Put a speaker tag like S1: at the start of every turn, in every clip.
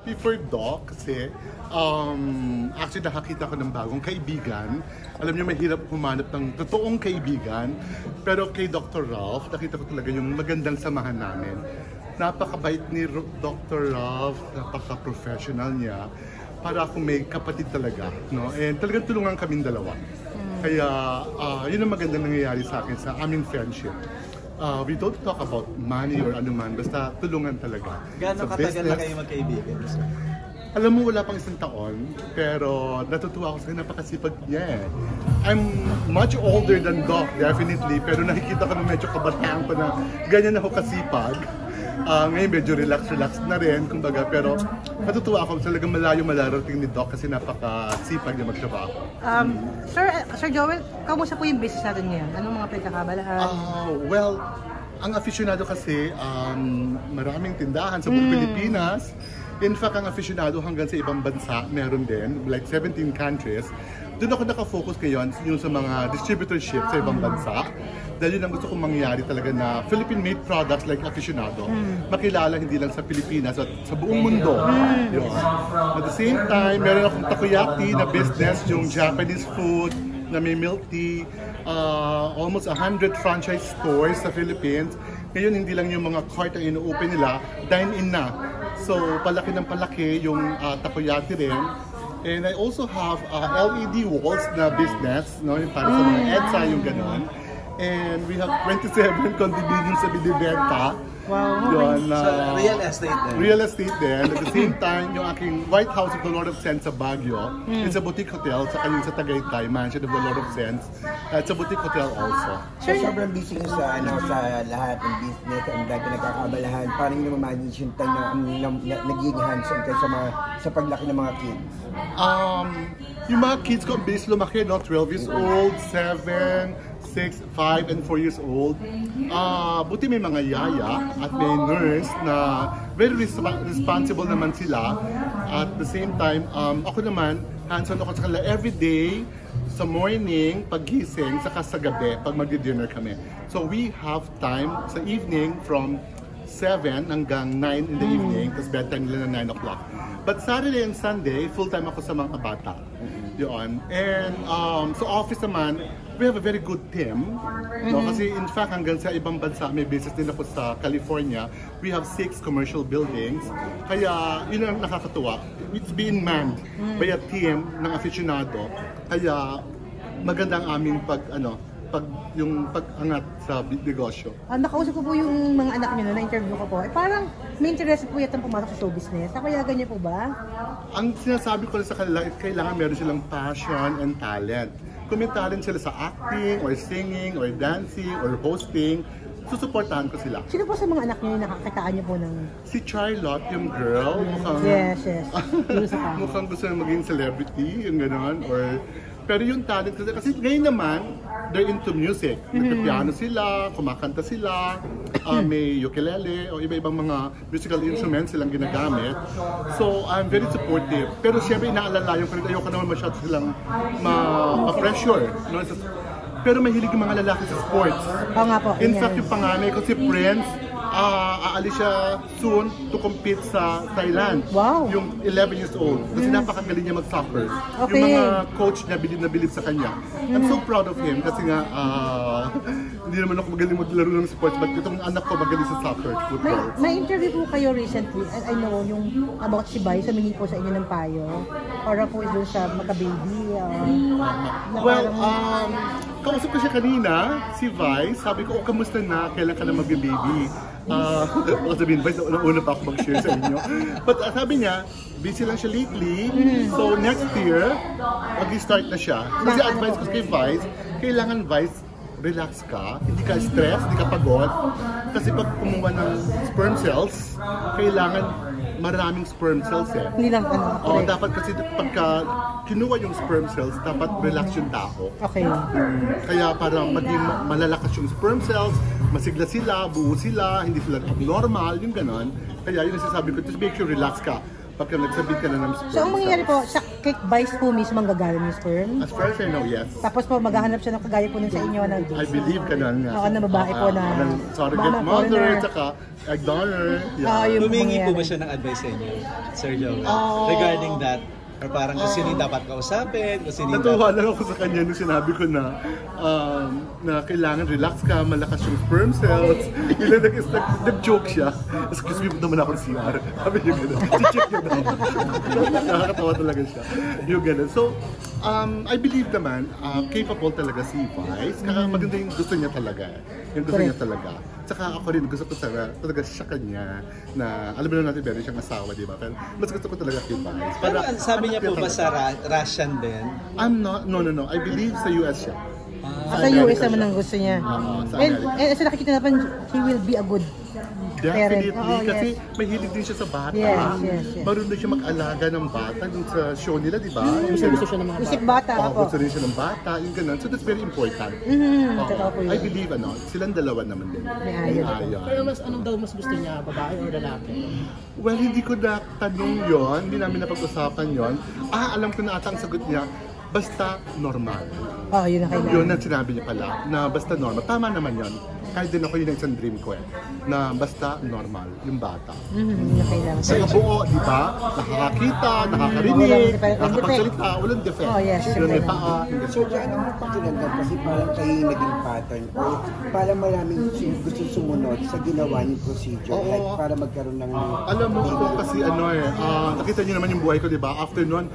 S1: Before Doc, kasi actually nakakita ko ng bagong kaibigan. Alam niyo, mahirap humanap ng totoong kaibigan. Pero kay Dr. Ralph, nakita ko talaga yung magandang samahan namin. Napakabait ni Dr. Ralph, napaka-professional niya. Para akong may kapatid talaga, no? And talagang tulungan kaming dalawa. Kaya yun ang magandang nangyayari sa akin sa aming friendship. We don't talk about money or anuman, basta tulungan talaga.
S2: Gano'ng katagal na kayo magkaibigan?
S1: Alam mo, wala pang isang taon, pero natutuwa ako sa napakasipag niya eh. I'm much older than Doc, definitely, pero nakikita ko na medyo kabataan ko na ganyan ako kasipag. Ngayon medyo relax na rin, kumbaga, pero natutuwa ako, talagang malayo malarating ni Doc kasi napakasipag niya magtrabaho.
S3: Sir Joel, kamusta po yung business natin ngayon? Anong mga pinagkakabalahan?
S1: Well, ang aficionado kasi, maraming tindahan sa buong Pilipinas. In fact, ang aficionado hanggang sa ibang bansa, meron din, like 17 countries. Doon ako nakafocus ngayon yung sa mga distributorship sa ibang bansa. Dahil yun ang gusto kong mangyari talaga na Philippine-made products like aficionado. Makilala hindi lang sa Pilipinas at sa buong mundo. Yun. At the same time, meron akong takoyaki na business, yung Japanese food na may milk tea. Almost 100 franchise stores sa Philippines. Ngayon, hindi lang yung mga cart ang ino-open nila, dine-in na. So, palaki ng palaki yung takoyaki rin. And I also have LED walls na business, no? Yung para sa mga EDSA, yung ganon. And we have 27 condominiums sa binibenta.
S3: Wow.
S1: Yun,
S2: So, real estate din?
S1: Real estate din. At the same time, yung aking White House of the Lord of Sense sa Baguio. It's a boutique hotel. Saka yung sa Tagaytay, Mansion of the Lord of Sense. It's a boutique hotel also.
S4: So, sobrang busy yung sa lahat ng business, ang dati nagkakabalahan. Parang yung manage yung time na naging hands-on kayo sa paglaki ng mga kids.
S1: Yung mga kids ko, bilis lumaki, no? 12 years old, 7, 6, 5, and 4 years old. Buti may mga yaya at may nurse na very responsible naman sila. At the same time, ako naman, hands-on ako sa kanila every day, sa morning, paggising, saka sa gabi, pag mag-dinner kami. So we have time sa evening from 7 hanggang 9 in the evening, tapos bedtime nila na 9 o'clock. But Saturday and Sunday, full-time ako sa mga bata. Yun. And sa office naman, we have a very good team. No? Kasi in fact, hanggang sa ibang bansa, may business din ako sa California. We have 6 commercial buildings. Kaya yun ang nakakatuwa. It's being manned by a team ng aficionado. Kaya maganda ang aming pag-angat sa negosyo.
S3: Nakausap ko po yung mga anak niyo na-interview ko po. Parang may interest po yata pumasok sa show business. Nakuyagan niyo po ba?
S1: Ang sinasabi ko sa kanila, kailangan meron silang passion and talent. Kung may talent sila sa acting, or singing, or dancing, or hosting, susuportahan ko sila.
S3: Sino po sa mga anak niyo yung nakakakitaan niyo po ng...
S1: Si Charlotte, yung girl, mukhang...
S3: Yes.
S1: mukhang gusto na maging celebrity, yung gano'n, or... Pero yung talent kasi ngayon naman, they're into music. Nagpipiano sila, kumakanta sila, may ukulele, o iba-ibang mga musical instruments silang ginagamit. So, I'm very supportive. Pero siyempre, inaalalayo ko rin, ayoko naman masyado silang ma-pressure. No? Pero mahilig yung mga lalaki sa sports.
S3: Oo nga po.
S1: In fact, yung panganay ko si Prince, aalis siya soon to compete sa Thailand.
S3: Wow.
S1: Yung 11 years old. Kasi napakagaling niya mag-soccer.
S3: Okay.
S1: Yung mga coach niya, bilib na bilib sa kanya. I'm so proud of him kasi nga, hindi naman ako magaling maglaro ng sports, but itong anak ko magaling sa soccer, football.
S3: May interview po kayo recently, I know, yung about si Bai, samingi po sa inyo ng payo. Para po doon sa magka-baby.
S1: Well, kausap ko siya kanina, si Vice. Sabi ko, kamusta na? Kailan ka na mag-baby? Baka sabihin, Vice, una pa ako mag-share sa inyo. But sabi niya, busy lang siya lately. So next year, mag-start na siya. Kasi advice ko kay Vice, kailangan Vice, relax ka, hindi ka stress, hindi ka pagod. Kasi pag kumuha ng sperm cells, kailangan maraming sperm cells eh.
S3: Hindi lang
S1: Dapat kasi pagka kinuha yung sperm cells, dapat relax yung tao.
S3: Okay.
S1: Kaya para maging malalakas yung sperm cells, masigla sila, buo sila, hindi sila abnormal, yung ganon. Kaya yun ang sasabi ko, just make sure relax ka. pagka nagsabit ka na ng sperm
S3: So, ang mangyayari
S1: cells.
S3: po, sa kay Vice po mismo ang gagaling yung sperm.
S1: As far as I know, yes.
S3: Tapos po, maghahanap siya ng kagaya po nun sa inyo na
S1: I believe ka na nga.
S3: Oo, na babae po na
S1: surrogate
S3: mama,
S1: mother,
S3: foreigner.
S1: tsaka egg donor.
S3: Ah,
S1: Yeah.
S3: yung
S2: Humingi po
S3: mangyayari.
S2: ba siya ng advice sa inyo, Sir Joel?
S3: Oo.
S2: Regarding that? Or parang kung sino yung dapat kausapin, kung sino yung
S1: Natuwa lang ako sa kanya nung sinabi ko na kailangan relax ka, malakas yung sperm cells. Nag-joke siya. Excuse me, naman ako ng CR. Sabi niya gano'n. Check niya daw. Nakakatawa talaga siya. Yung gano'n. So, I believe naman, capable talaga si Vice. Kaya maganda yung gusto niya talaga. Yung gusto niya talaga. Tsaka ako rin, gusto ko talaga siya kanya na, alam mo na natin, meron siyang asawa, di ba? Pero mas gusto ko talaga kay Vice.
S2: Pero sabi niya po ba sa Russian din?
S1: I'm not, no. I believe sa US siya.
S3: Sa US naman ang gusto niya.
S1: Sa
S3: And
S1: America.
S3: sa nakikita naman, he will be a good
S1: Definitely,
S3: parent. Oo,
S1: kasi
S3: yes.
S1: mahilig din siya sa bata.
S3: Yes.
S1: Marunong siya mag-alaga ng bata dun sa show nila, di ba?
S5: Gusto siya ng mga
S3: Isip bata ako.
S1: Gusto rin siya ng bata, yung ganun. So that's very important. Oo.
S3: Totoo po yun.
S1: I believe, silang dalawa naman din.
S3: May ayaw.
S5: Pero mas anong daw mas gusto niya, babae or lalaki?
S1: Well, hindi ko na tanong yon, hindi namin napag-usapan yon. Alam ko na ata ang sagot niya, basta normal.
S3: Oh, yun ang kailangan.
S1: Yun ang sinabi niya pala, na basta normal. Tama naman yon. Kahit din ako yun ang isang dream ko na basta normal, yung bata.
S3: Yun ang kailangan.
S1: Sa buo, di ba? Nakakakita, nakakarinig, nakakapagsalita, walang defect.
S3: Oh, yes,
S1: Yun may
S3: siyempre.
S1: paa.
S4: So, ano mo pakiramdam kasi parang kayo yung naging pattern o parang maraming gusto sumunod sa ginawa niyong procedure
S1: Oo.
S4: like para magkaroon ng...
S1: Alam mo ko kasi nakita niyo naman yung buhay ko, di ba? After nun,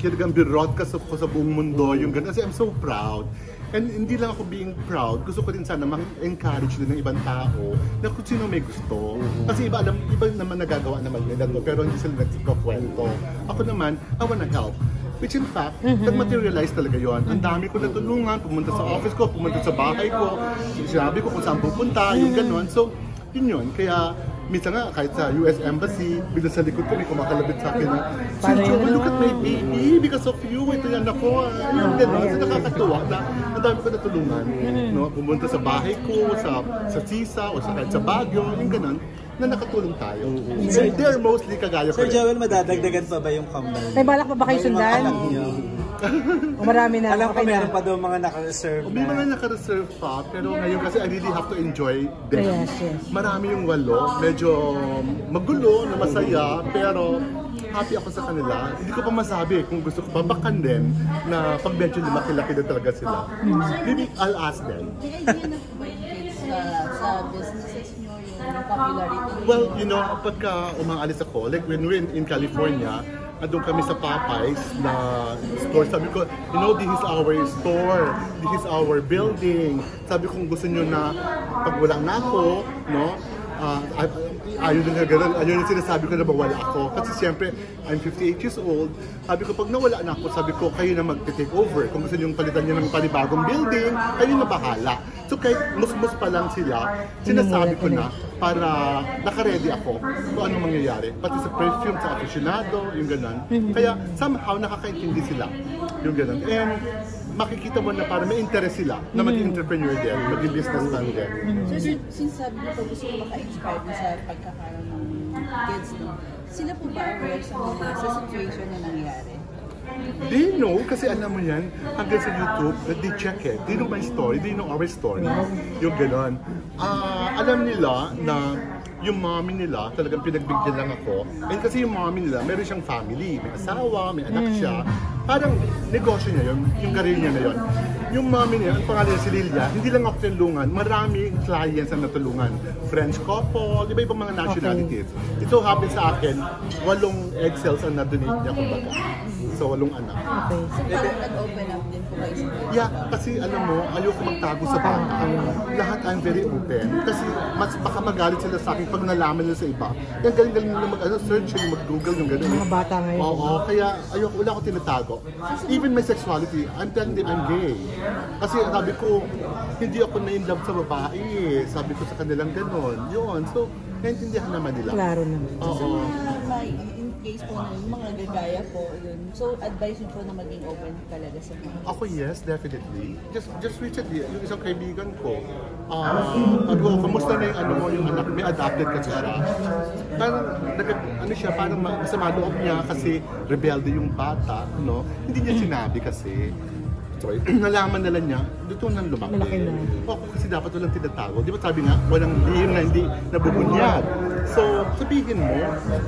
S1: kinagang broadcast ko sa buong mundo, yung ganun. Kasi I'm so proud. And hindi lang ako being proud, gusto ko din sana ma-encourage din ng ibang tao na kung sino may gusto. Kasi iba naman nagagawa naman nila to, pero hindi sila nagsikwento. Ako naman, I wanna help. Which in fact, nag-materialize talaga yon. Ang dami ko natulungan, pumunta sa office ko, pumunta sa bahay ko, sinabi ko kung saan pupunta, yung gano'n. So, yun. Kaya, minsan nga, kahit sa US Embassy, bigla sa likod ko, may kumakalabit sa akin na, Sir Joel, look at my baby, because of you, ito yan ako. Yung gano'n, so nakakatuwa na ang dami ko natulungan. No? Pumunta sa bahay ko, sa Sisa, o kahit sa Baguio, yung gano'n, na nakatulong tayo. So, they're mostly kagaya ko
S2: Sir
S1: rin.
S2: Joel, madadagdagan pa ba yung kambal?
S3: May balak pa ba kayo sundan? O marami na?
S2: Alam ko
S3: Okay na.
S2: meron pa daw mga naka-reserve
S1: May mga
S2: na.
S1: naka-reserve pa, pero ngayon kasi I really have to enjoy them.
S3: Yes.
S1: Marami yung 8, medyo magulo, na masaya, pero happy ako sa kanila. Hindi ko pa masabi kung gusto ko babakan din na pag medyo lumaki-laki na talaga sila. Maybe I'll ask them.
S6: May idea na po ba yung kids sa businesses nyo, yung popularity?
S1: Well, pagka umaalis ako, like when we're in California, andun kami sa Popeyes na store. Sabi ko, this is our store, this is our building. Sabi ko, kung gusto nyo na pag wala na ako, ayaw din na gano'n. Ayaw yung sinasabi ko na mawala ako. Kasi siyempre, I'm 58 years old. Sabi ko, pag nawala na ako, sabi ko, kayo na mag-take over. Kung gusto nyo palitan nyo ng panibagong building, kayo na bahala. So kahit mus-mus pa lang sila, sinasabi ko na para naka-ready ako kung ano mangyayari. Pati sa perfume, sa aficionado, yung gano'n. Kaya somehow nakakaintindi sila. Yung gano'n. And makikita mo na para may interest sila na maging entrepreneur din, maging businessman din.
S6: So, since sabi mo po gusto ko maka-inspire din sa pagkakaroon ng kids, no? Sila po ba aware sa situation na nangyari?
S1: They know, kasi alam mo yan, hanggang sa YouTube, they check it. They know my story, they know our story. Yung gano'n. Alam nila na yung mommy nila, talagang pinagbigyan lang ako. And kasi yung mommy nila, meron siyang family, may asawa, may anak siya. Parang negosyo niya yun, yung career niya na yun. Yung mommy niya, ang pangalan niya si Lilia, hindi lang ako tinulungan, maraming clients ang natulungan. French couple, iba-ibang mga nationalities. It so happens sa akin, 8 egg cells ang na-donate niya, kumbaga. So, 8 anak.
S3: Okay.
S6: So, parang nag-open up din po kayo sa buhay?
S1: Yeah, kasi alam mo, ayoko magtago sa bata. Lahat I'm very open. Kasi mas baka magalit sila sa akin pag nalaman nila sa iba. Yung galing-galing nila mag-search, yung mag-google, yung gano'n.
S3: Mga bata ngayon.
S1: Oo, kaya ayoko, wala ko tinatago. Even my sexuality, I'm telling them I'm gay. Kasi sabi ko, hindi ako na-in-love sa babae. Sabi ko sa kanilang gano'n. Yun, so, naintindihan naman nila.
S3: Klaro naman.
S1: Oo.
S6: In case kids po na yung mga gagaya po, yun. So, advice yun po na maging open talaga sa mga kids.
S1: Ako, yes, definitely. Just recently, yung isang kaibigan ko, ano, kamusta na yung ano mo, yung anak, may adopted kasi siya. Parang, ano siya, parang masama loob niya kasi rebelde yung bata, no? Hindi niya sinabi kasi. Sorry, nalaman na lang niya, dito nang lumaki.
S3: Malaki na.
S1: O, kasi dapat walang tinatago. Di ba sabi nga, walang lihim na hindi nabubunyag. So, sabihin mo,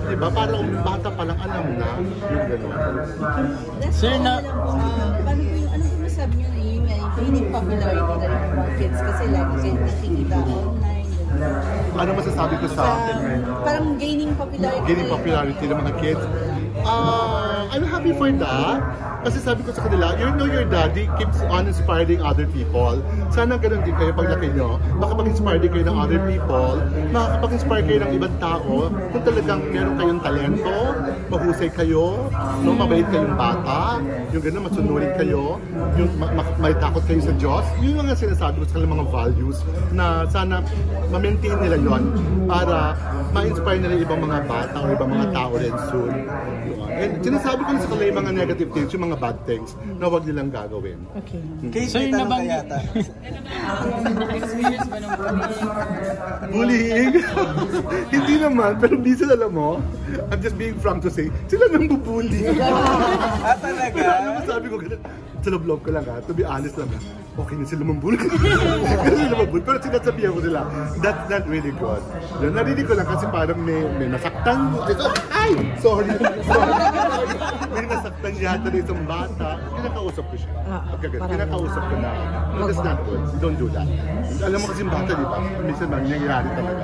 S1: di ba, parang bata pa lang alam na yung gano'n.
S5: Sir,
S6: Paano po yung, ano po masabi niyo na yun nga, yung gaining popularity na rin ng mga kids kasi lagi kayo nakikita online.
S1: Ano masasabi ko sa
S6: Parang gaining popularity
S1: ng mga kids? I'm happy for that. Kasi sabi ko sa kanila, you know your daddy keeps on inspiring other people. Sana ganun din kayo paglaki nyo. Makapag-inspire din kayo ng other people. Makakapag-inspire kayo ng ibang tao. Kung talagang meron kayong talento, mahusay kayo, no, mabait kayong bata, yung ganun, masunurin kayo, yung may takot kayo sa Diyos. Yun yung mga sinasabi ko sa kanilang mga values na sana ma-maintain nila yon para ma-inspire nila ibang mga bata o ibang mga tao rin soon. And sinasabi ko na sa kanila yung mga negative things, yung mga bad things na huwag nilang gagawin.
S3: Okay.
S2: Kay
S5: Sir,
S2: may tanong ka
S5: nabanggit-
S2: yata.
S5: Experience ba ng
S1: Bullying? Hindi naman, pero minsan alam mo, I'm just being frank to say, sila nang bubully.
S2: Talaga?
S1: Pero alam mo, sabi ko ganun, sa loob ko lang to be honest lang okay na sila mambully. Kasi sila mambully, pero sinasabihan ko sila, that's not really good. Narinig ko lang kasi parang may nasaktan. Ay! Sorry. May nasaktan yata na isang bata. Kinakausap ko siya. Kinakausap ko na, that's not good. Don't do that. Alam mo kasi yung bata, di ba? Minsan nangyayari talaga.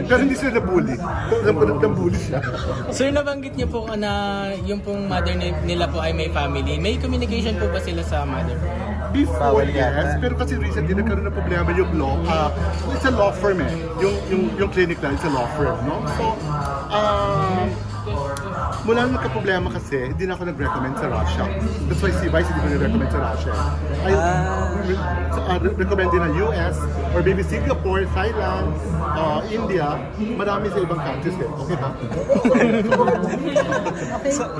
S1: Pero hindi sila nabully. Alam ko na nabully siya.
S5: Sir, nabanggit niyo po na yung pong mother nila po ay may family. May communication po ba sila sa mother?
S1: Before,
S2: Bawal
S1: yes.
S2: yata.
S1: Pero kasi recently nagkaroon ng problema yung law. It's a law firm eh. Yung clinic na, it's a law firm, no? So, mula nung nagka-problema kasi, hindi na ako nag-recommend sa Russia. That's why si Vice hindi ko nag-recommend sa Russia. I recommend din na US, or maybe Singapore, Thailand, India, marami sa ibang countries eh. Okay ba?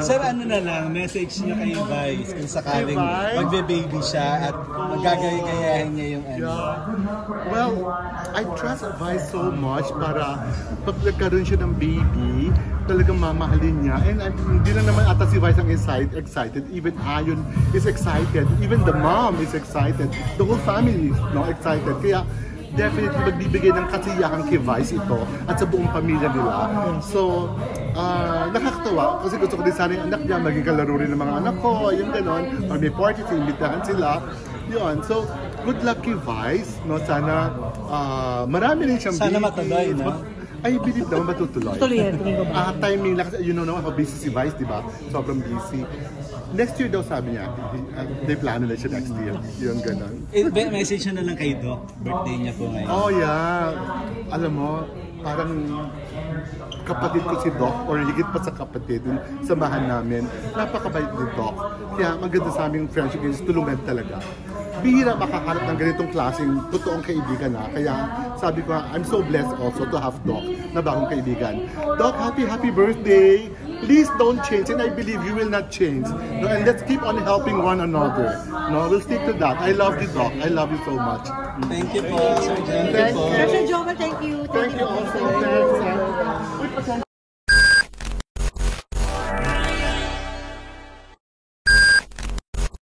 S2: Sir, ano na lang, message niyo kay Vice kung sakaling
S1: Kay Vice?
S2: magbe-baby siya at magagaya-gayahin niya yung ano.
S1: Yeah. Well, I trust Vice so much para pag nagkaroon siya ng baby, talagang mamahalin niya. And hindi na naman ata si Vice ang excited. Even Ayon is excited. Even the mom is excited. The whole family is excited. Kaya definitely magbibigay ng kasiyahan kay Vice ito at sa buong pamilya nila. So, nakakatawa kasi gusto ko din sana yung anak niya maging kalaro rin ng mga anak ko, yung ganon. Or may party, imbitahan sila. Yun. So, good luck kay Vice. No? Sana marami rin siyang
S2: Sana
S1: baby.
S2: matuloy, no?
S1: I believe naman matutuloy.
S3: Tuloy yan, tingin ko ba?
S1: Timing lang kasi you know naman how busy si Vice, di ba? Sobrang busy. Next year daw sabi niya, may plano na siya next year. Yung ganon.
S2: Message na lang kay Doc. Birthday niya po ngayon.
S1: Oh yeah. Alam mo, parang kapatid ko si Doc or higit pa sa kapatid, yung samahan namin. Napakabait ni Doc. Kaya maganda sa aming friendship is tulungan talaga. Bihira makahanap ng ganitong klaseng totoong kaibigan na. Kaya sabi ko, I'm so blessed also to have Doc na bagong kaibigan. Doc, happy birthday! Please don't change and I believe you will not change. No, and let's keep on helping one another. No, we'll stick to that. I love you, Doc. I love you so much.
S2: Thank you po, Sir Jen.
S1: Thank you.
S3: Sir Joker, thank you.